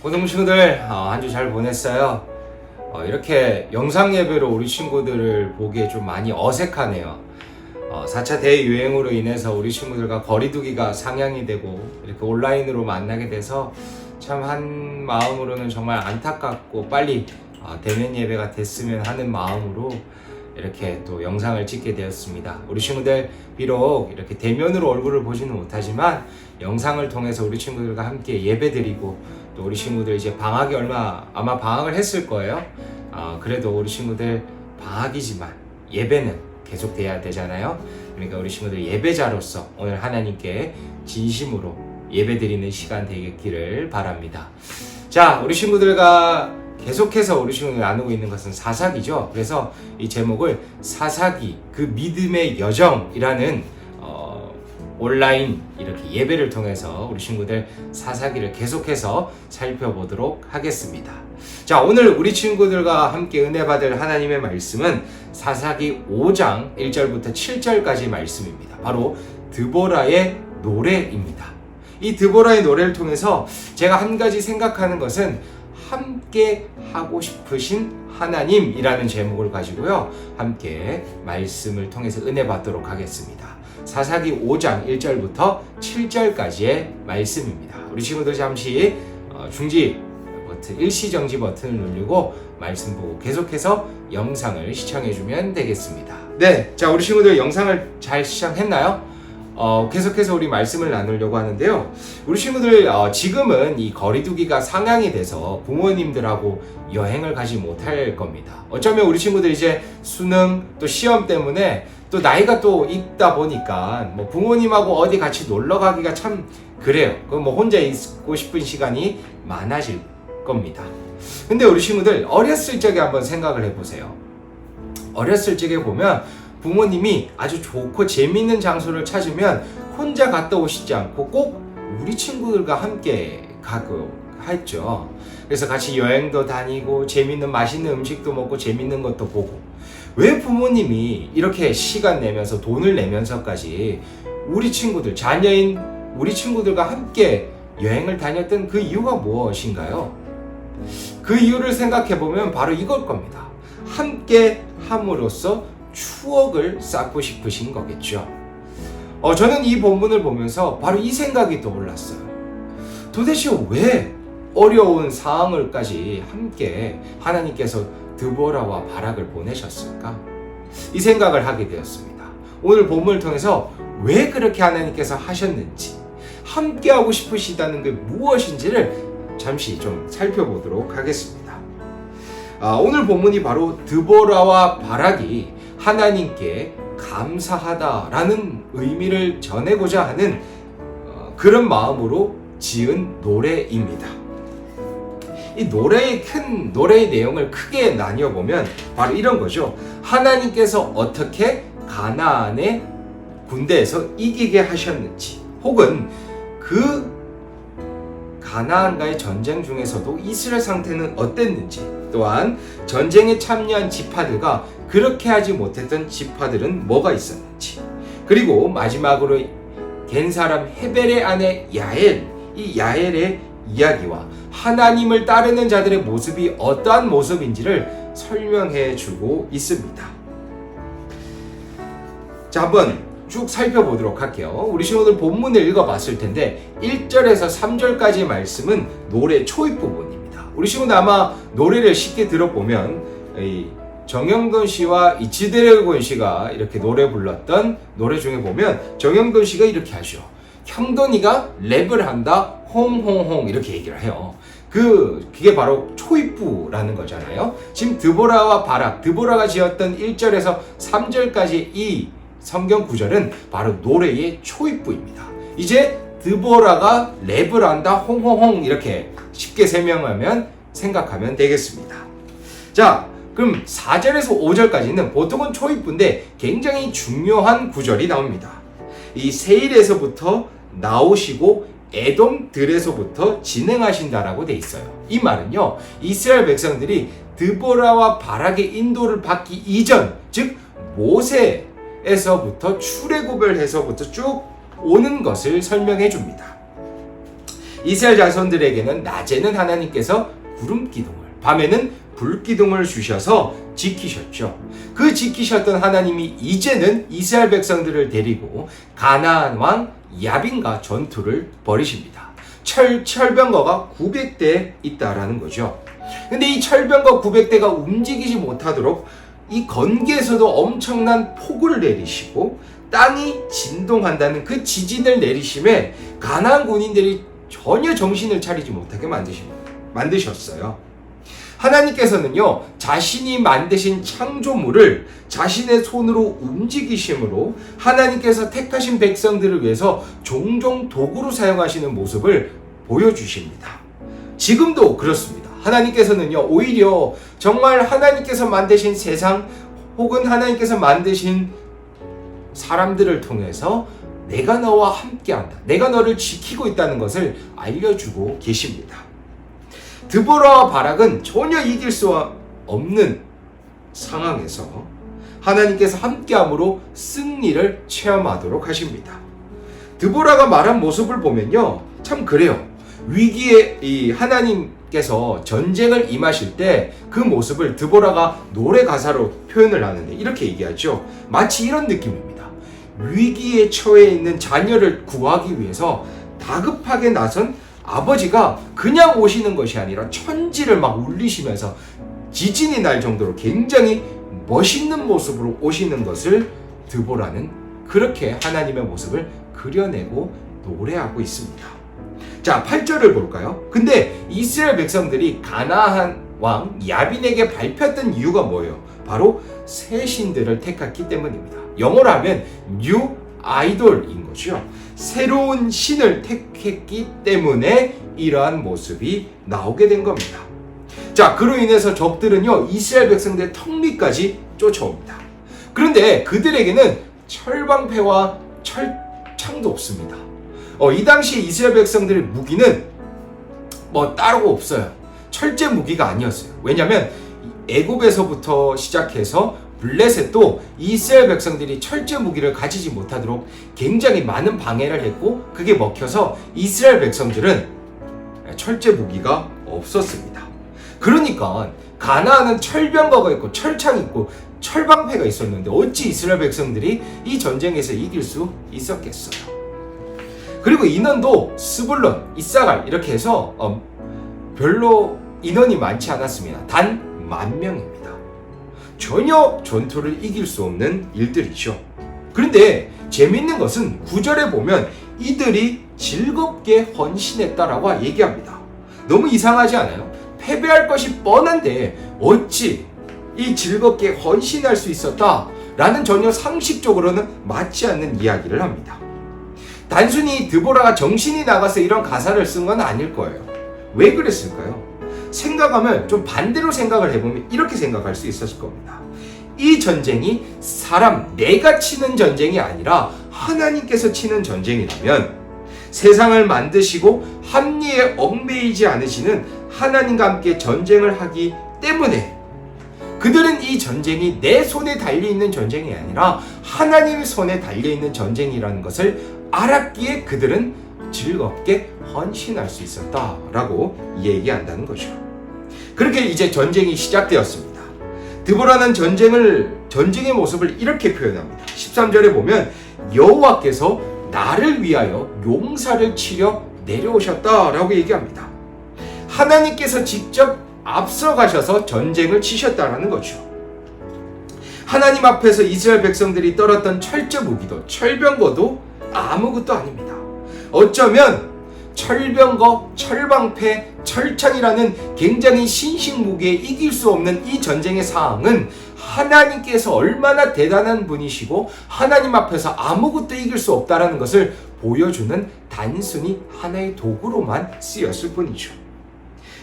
고등 친구들 한 주 잘 보냈어요? 이렇게 영상 예배로 우리 친구들을 보기에 좀 많이 어색하네요. 4차 대유행으로 인해서 우리 친구들과 거리두기가 상향이 되고 이렇게 온라인으로 만나게 돼서 참 한 마음으로는 정말 안타깝고 빨리 대면 예배가 됐으면 하는 마음으로 이렇게 또 영상을 찍게 되었습니다. 우리 친구들 비록 이렇게 대면으로 얼굴을 보지는 못하지만 영상을 통해서 우리 친구들과 함께 예배드리고 또 우리 친구들 이제 방학이 아마 방학을 했을 거예요. 그래도 우리 친구들 방학이지만 예배는 계속 돼야 되잖아요. 그러니까 우리 친구들 예배자로서 오늘 하나님께 진심으로 예배드리는 시간 되기를 바랍니다. 자, 우리 친구들과 계속해서 우리 친구들 나누고 있는 것은 사사기죠. 그래서 이 제목을 사사기 그 믿음의 여정이라는 온라인 이렇게 예배를 통해서 우리 친구들 사사기를 계속해서 살펴보도록 하겠습니다. 자, 오늘 우리 친구들과 함께 은혜 받을 하나님의 말씀은 사사기 5장 1절부터 7절까지 말씀입니다. 바로 드보라의 노래입니다. 이 드보라의 노래를 통해서 제가 한 가지 생각하는 것은 함께 하고 싶으신 하나님이라는 제목을 가지고요, 함께 말씀을 통해서 은혜 받도록 하겠습니다. 사사기 5장 1절부터 7절까지의 말씀입니다. 우리 친구들 잠시 중지 버튼, 일시정지 버튼을 누르고 말씀 보고 계속해서 영상을 시청해주면 되겠습니다. 네, 자, 우리 친구들 영상을 잘 시청했나요? 계속해서 우리 말씀을 나누려고 하는데요. 우리 친구들 지금은 이 거리두기가 상향이 돼서 부모님들하고 여행을 가지 못할 겁니다. 어쩌면 우리 친구들 이제 수능 또 시험 때문에 또 나이가 또 있다 보니까 뭐 부모님하고 어디 같이 놀러 가기가 참 그래요. 뭐 혼자 있고 싶은 시간이 많아질 겁니다. 근데 우리 친구들 어렸을 적에 한번 생각을 해보세요. 어렸을 적에 보면 부모님이 아주 좋고 재미있는 장소를 찾으면 혼자 갔다 오시지 않고 꼭 우리 친구들과 함께 가고 했죠. 그래서 같이 여행도 다니고 재미있는 맛있는 음식도 먹고 재미있는 것도 보고. 왜 부모님이 이렇게 시간 내면서 돈을 내면서까지 우리 친구들, 자녀인 우리 친구들과 함께 여행을 다녔던 그 이유가 무엇인가요? 그 이유를 생각해보면 바로 이걸 겁니다. 함께 함으로써 추억을 쌓고 싶으신 거겠죠. 저는 이 본문을 보면서 바로 이 생각이 떠올랐어요. 도대체 왜 어려운 상황을까지 함께 하나님께서 드보라와 바락을 보내셨을까? 이 생각을 하게 되었습니다. 오늘 본문을 통해서 왜 그렇게 하나님께서 하셨는지, 함께하고 싶으시다는 게 무엇인지를 잠시 좀 살펴보도록 하겠습니다. 오늘 본문이 바로 드보라와 바락이 하나님께 감사하다라는 의미를 전하고자 하는 그런 마음으로 지은 노래입니다. 이 노래의 내용을 크게 나뉘어 보면 바로 이런 거죠. 하나님께서 어떻게 가나안의 군대에서 이기게 하셨는지, 혹은 그 가나안과의 전쟁 중에서도 이스라엘 상태는 어땠는지, 또한 전쟁에 참여한 지파들과 그렇게 하지 못했던 지파들은 뭐가 있었는지, 그리고 마지막으로 겐 사람 헤벨의 아내 야엘, 이 야엘의 이야기와 하나님을 따르는 자들의 모습이 어떠한 모습인지를 설명해 주고 있습니다. 자, 한번 쭉 살펴보도록 할게요. 우리 친구들 본문을 읽어봤을 텐데 1절에서 3절까지의 말씀은 노래 초입 부분입니다. 우리 친구들 아마 노래를 쉽게 들어보면 정영돈 씨와 이치드래곤 씨가 이렇게 노래 불렀던 노래 중에 보면 정영돈 씨가 이렇게 하죠. 형돈이가 랩을 한다, 홍홍홍 이렇게 얘기를 해요. 그게 바로 초입부라는 거잖아요. 지금 드보라와 바락, 드보라가 지었던 1절에서 3절까지 이 성경 구절은 바로 노래의 초입부입니다. 이제 드보라가 랩을 한다, 홍홍홍 이렇게 쉽게 생각하면 되겠습니다. 자, 그럼 4절에서 5절까지는 보통은 초입부인데 굉장히 중요한 구절이 나옵니다. 이 세일에서부터 나오시고 에돔들에서부터 진행하신다라고 돼 있어요. 이 말은요, 이스라엘 백성들이 드보라와 바락의 인도를 받기 이전, 즉 모세에서부터 출애굽을 해서부터 쭉 오는 것을 설명해 줍니다. 이스라엘 자손들에게는 낮에는 하나님께서 구름 기둥을, 밤에는 불 기둥을 주셔서 지키셨죠. 그 지키셨던 하나님이 이제는 이스라엘 백성들을 데리고 가나안 왕 야빈과 전투를 벌이십니다. 철병거가 900대 있다라는 거죠. 근데 이 철병거 900대가 움직이지 못하도록 이 건기에서도 엄청난 폭우를 내리시고 땅이 진동한다는 그 지진을 내리심에 가나안 군인들이 전혀 정신을 차리지 못하게 만드셨어요. 하나님께서는요, 자신이 만드신 창조물을 자신의 손으로 움직이심으로 하나님께서 택하신 백성들을 위해서 종종 도구로 사용하시는 모습을 보여주십니다. 지금도 그렇습니다. 하나님께서는요, 오히려 정말 하나님께서 만드신 세상 혹은 하나님께서 만드신 사람들을 통해서 내가 너와 함께한다, 내가 너를 지키고 있다는 것을 알려주고 계십니다. 드보라와 바락은 전혀 이길 수 없는 상황에서 하나님께서 함께함으로 승리를 체험하도록 하십니다. 드보라가 말한 모습을 보면요, 참 그래요. 위기에 이 하나님께서 전쟁을 임하실 때 그 모습을 드보라가 노래 가사로 표현을 하는데 이렇게 얘기하죠. 마치 이런 느낌입니다. 위기에 처해 있는 자녀를 구하기 위해서 다급하게 나선 아버지가 그냥 오시는 것이 아니라 천지를 막 울리시면서 지진이 날 정도로 굉장히 멋있는 모습으로 오시는 것을 드보라는 그렇게 하나님의 모습을 그려내고 노래하고 있습니다. 자, 8절을 볼까요? 근데 이스라엘 백성들이 가나안 왕 야빈에게 밟혔던 이유가 뭐예요? 바로 새 신들을 택했기 때문입니다. 영어로 하면 new idol인 거죠. 새로운 신을 택했기 때문에 이러한 모습이 나오게 된 겁니다. 자, 그로 인해서 적들은요, 이스라엘 백성들의 턱 밑까지 쫓아옵니다. 그런데 그들에게는 철방패와 철창도 없습니다. 이 당시 이스라엘 백성들의 무기는 따로 없어요. 철제 무기가 아니었어요. 왜냐하면 애굽에서부터 시작해서 블레셋도 이스라엘 백성들이 철제 무기를 가지지 못하도록 굉장히 많은 방해를 했고, 그게 먹혀서 이스라엘 백성들은 철제 무기가 없었습니다. 그러니까 가나안은 철병거가 있고 철창이 있고 철방패가 있었는데 어찌 이스라엘 백성들이 이 전쟁에서 이길 수 있었겠어요. 그리고 인원도 스불론, 이사갈 이렇게 해서 별로 인원이 많지 않았습니다. 단 10,000명입니다. 전혀 전투를 이길 수 없는 일들이죠. 그런데 재미있는 것은 9절에 보면 이들이 즐겁게 헌신했다라고 얘기합니다. 너무 이상하지 않아요? 패배할 것이 뻔한데 어찌 이 즐겁게 헌신할 수 있었다라는 전혀 상식적으로는 맞지 않는 이야기를 합니다. 단순히 드보라가 정신이 나가서 이런 가사를 쓴 건 아닐 거예요. 왜 그랬을까요? 생각하면 좀 반대로 생각을 해보면 이렇게 생각할 수 있었을 겁니다. 이 전쟁이 내가 치는 전쟁이 아니라 하나님께서 치는 전쟁이라면 세상을 만드시고 합리에 얽매이지 않으시는 하나님과 함께 전쟁을 하기 때문에 그들은 이 전쟁이 내 손에 달려있는 전쟁이 아니라 하나님의 손에 달려있는 전쟁이라는 것을 알았기에 그들은 즐겁게 헌신할 수 있었다라고 얘기한다는 거죠. 그렇게 이제 전쟁이 시작되었습니다. 드보라는 전쟁의 모습을 이렇게 표현합니다. 13절에 보면 여호와께서 나를 위하여 용사를 치려 내려오셨다라고 얘기합니다. 하나님께서 직접 앞서가셔서 전쟁을 치셨다라는 거죠. 하나님 앞에서 이스라엘 백성들이 떨었던 철제 무기도 철병거도 아무것도 아닙니다. 어쩌면 철병거, 철방패, 철창이라는 굉장히 신식 무기에 이길 수 없는 이 전쟁의 상황은 하나님께서 얼마나 대단한 분이시고 하나님 앞에서 아무것도 이길 수 없다는 것을 보여주는 단순히 하나의 도구로만 쓰였을 뿐이죠.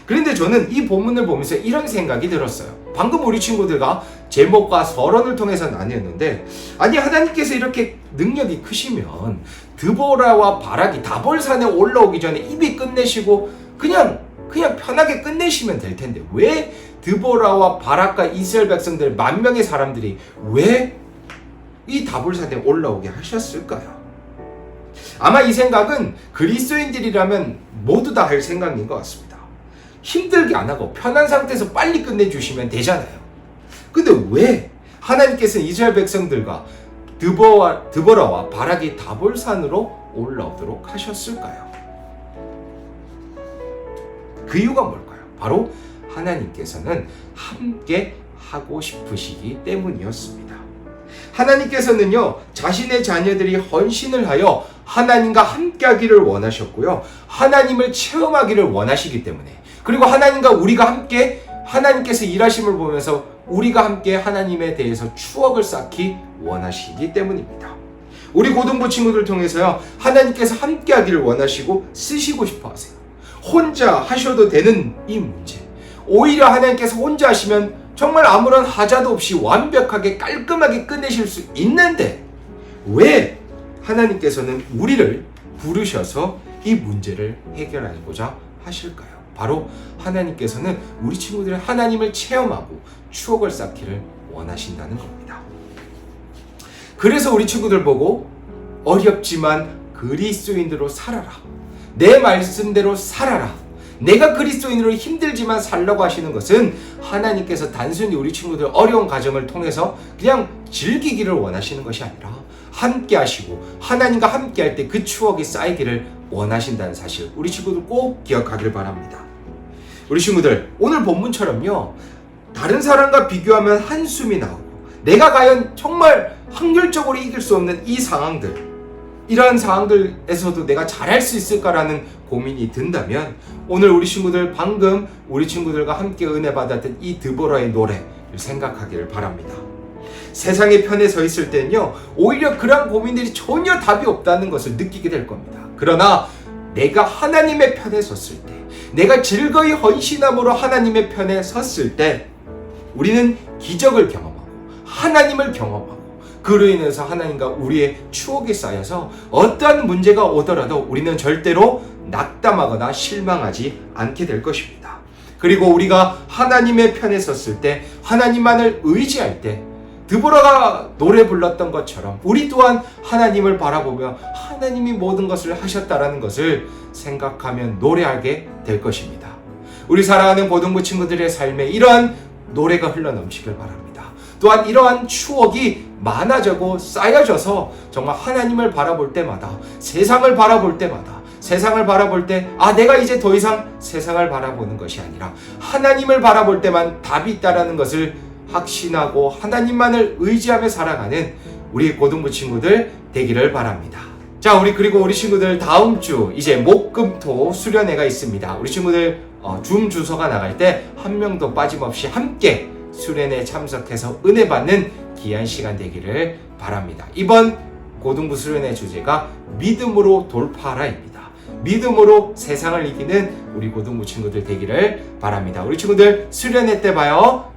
그런데 저는 이 본문을 보면서 이런 생각이 들었어요. 방금 우리 친구들과 제목과 서론을 통해서 나뉘었는데, 아니 하나님께서 이렇게 능력이 크시면 드보라와 바락이 다볼산에 올라오기 전에 이미 끝내시고 그냥 편하게 끝내시면 될 텐데 왜 드보라와 바락과 이스라엘 백성들 10,000명의 사람들이 왜 이 다볼산에 올라오게 하셨을까요? 아마 이 생각은 그리스도인들이라면 모두 다 할 생각인 것 같습니다. 힘들게 안 하고 편한 상태에서 빨리 끝내주시면 되잖아요. 근데 왜 하나님께서는 이스라엘 백성들과 드보라와 바락이 다볼산으로 올라오도록 하셨을까요? 그 이유가 뭘까요? 바로 하나님께서는 함께 하고 싶으시기 때문이었습니다. 하나님께서는요, 자신의 자녀들이 헌신을 하여 하나님과 함께 하기를 원하셨고요, 하나님을 체험하기를 원하시기 때문에, 그리고 하나님과 우리가 함께 하나님께서 일하심을 보면서 우리가 함께 하나님에 대해서 추억을 쌓기 원하시기 때문입니다. 우리 고등부 친구들 통해서요, 하나님께서 함께 하기를 원하시고 쓰시고 싶어 하세요. 혼자 하셔도 되는 이 문제, 오히려 하나님께서 혼자 하시면 정말 아무런 하자도 없이 완벽하게 깔끔하게 끝내실 수 있는데 왜 하나님께서는 우리를 부르셔서 이 문제를 해결하고자 하실까요? 바로 하나님께서는 우리 친구들이 하나님을 체험하고 추억을 쌓기를 원하신다는 겁니다. 그래서 우리 친구들 보고 어렵지만 그리스도인으로 살아라, 내 말씀대로 살아라, 내가 그리스도인으로 힘들지만 살라고 하시는 것은 하나님께서 단순히 우리 친구들 어려운 과정을 통해서 그냥 즐기기를 원하시는 것이 아니라 함께 하시고 하나님과 함께 할 때 그 추억이 쌓이기를 원하신다는 사실, 우리 친구들 꼭 기억하길 바랍니다. 우리 친구들, 오늘 본문처럼요, 다른 사람과 비교하면 한숨이 나오고 내가 과연 정말 확률적으로 이길 수 없는 이 상황들, 이러한 상황들에서도 내가 잘할 수 있을까라는 고민이 든다면 오늘 우리 친구들, 방금 우리 친구들과 함께 은혜 받았던 이 드보라의 노래를 생각하기를 바랍니다. 세상의 편에 서 있을 때는요, 오히려 그런 고민들이 전혀 답이 없다는 것을 느끼게 될 겁니다. 그러나 내가 하나님의 편에 섰을 때, 내가 즐거이 헌신함으로 하나님의 편에 섰을 때 우리는 기적을 경험하고 하나님을 경험하고, 그로 인해서 하나님과 우리의 추억이 쌓여서 어떠한 문제가 오더라도 우리는 절대로 낙담하거나 실망하지 않게 될 것입니다. 그리고 우리가 하나님의 편에 섰을 때, 하나님만을 의지할 때 드보라가 노래 불렀던 것처럼 우리 또한 하나님을 바라보며 하나님이 모든 것을 하셨다라는 것을 생각하면 노래하게 될 것입니다. 우리 사랑하는 고등부 친구들의 삶에 이러한 노래가 흘러넘치길 바랍니다. 또한 이러한 추억이 많아지고 쌓여져서 정말 하나님을 바라볼 때마다, 세상을 바라볼 때마다, 세상을 바라볼 때 내가 이제 더 이상 세상을 바라보는 것이 아니라 하나님을 바라볼 때만 답이 있다라는 것을 확신하고 하나님만을 의지하며 살아가는 우리 고등부 친구들 되기를 바랍니다. 자, 그리고 우리 친구들 다음 주 이제 목금토 수련회가 있습니다. 우리 친구들 줌 주소가 나갈 때 한 명도 빠짐없이 함께 수련회에 참석해서 은혜 받는 귀한 시간 되기를 바랍니다. 이번 고등부 수련회 주제가 믿음으로 돌파하라입니다. 믿음으로 세상을 이기는 우리 고등부 친구들 되기를 바랍니다. 우리 친구들 수련회 때 봐요.